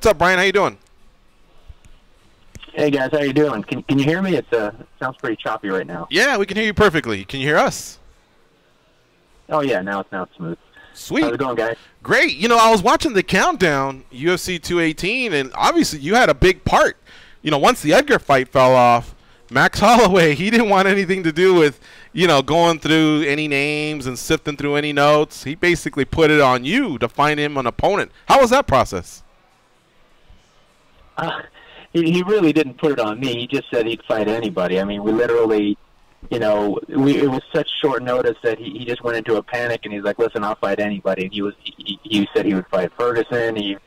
What's up, Brian? How you doing? Hey guys, how you doing? Can you hear me? It sounds pretty choppy right now. Yeah, we can hear you perfectly. Can you hear us? Oh yeah, now it's smooth. Sweet. How's it going, guys? Great. You know, I was watching the countdown, UFC 218, and obviously you had a big part. You know, once the Edgar fight fell off, Max Holloway, he didn't want anything to do with, you know, going through any names and sifting through any notes. He basically put it on you to find him an opponent. How was that process? He really didn't put it on me. He just said he'd fight anybody. I mean, we literally, you know, it was such short notice that he just went into a panic and he's like, "Listen, I'll fight anybody." And he said he would fight Ferguson. He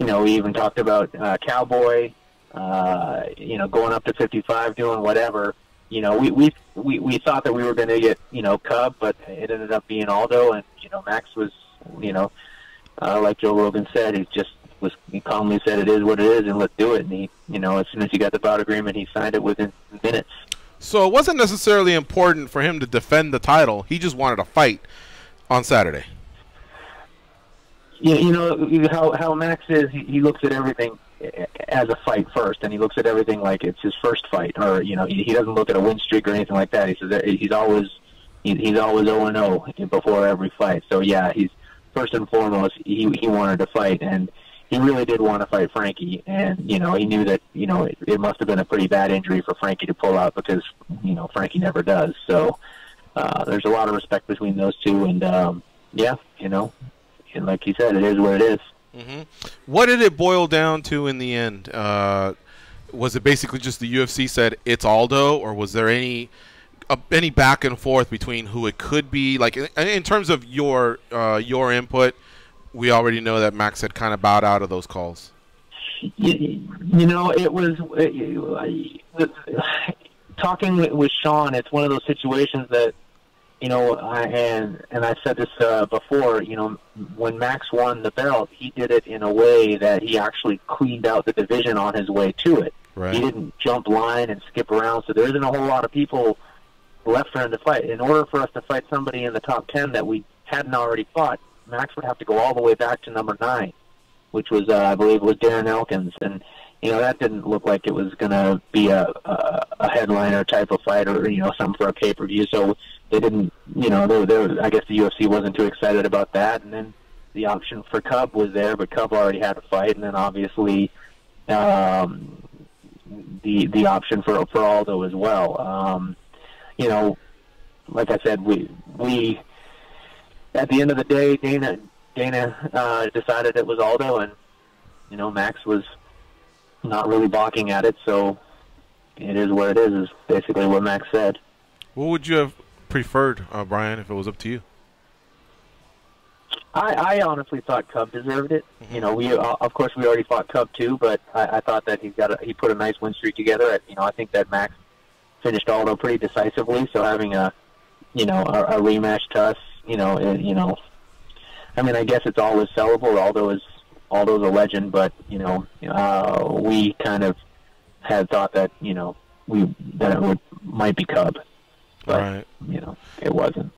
even talked about Cowboy. You know, going up to 55, doing whatever. You know, we thought that we were going to get, you know, Cub, but it ended up being Aldo. And you know, Max was, you know, like Joe Rogan said, he calmly said, "It is what it is, and let's do it." And he, you know, as soon as he got the bout agreement, he signed it within minutes. So it wasn't necessarily important for him to defend the title. He just wanted to fight on Saturday. Yeah, you know how Max is. He looks at everything as a fight first, and he looks at everything like it's his first fight, or you know, he doesn't look at a win streak or anything like that. He says he's always 0-0 before every fight. So yeah, he's first and foremost he wanted to fight, and he really did want to fight Frankie, and you know, he knew that, you know, it must have been a pretty bad injury for Frankie to pull out, because you know, Frankie never does. So there's a lot of respect between those two, and yeah, you know, and like you said, it is what it is. Mm-hmm. What did it boil down to in the end? Was it basically just the UFC said it's Aldo, or was there any back and forth between who it could be? Like in terms of your input, we already know that Max had kind of bowed out of those calls. You know, it was talking with Sean. It's one of those situations that, you know, and I said this before. You know, when Max won the belt, he did it in a way that he actually cleaned out the division on his way to it. Right. He didn't jump line and skip around, so there isn't a whole lot of people left for him to fight. In order for us to fight somebody in the top 10 that we hadn't already fought, Max would have to go all the way back to number 9, which was, I believe, was Darren Elkins. And, you know, that didn't look like it was going to be a headliner type of fight, or, you know, something for a pay-per-view. So they didn't, you know, I guess the UFC wasn't too excited about that. And then the option for Cub was there, but Cub already had a fight. And then obviously the option for Aldo as well. You know, like I said, we at the end of the day, Dana decided it was Aldo, and you know, Max was not really balking at it, so it is what it is basically what Max said. What would you have preferred, Brian, if it was up to you? I honestly thought Cub deserved it. Mm-hmm. You know, of course we already fought Cub too, but I thought that he put a nice win streak together. You know, I think that Max finished Aldo pretty decisively, so having a rematch to us, you know, I mean, I guess it's always sellable. Aldo's a legend, but you know, we kind of had thought that, you know, might be Cub, but right. you know, it wasn't.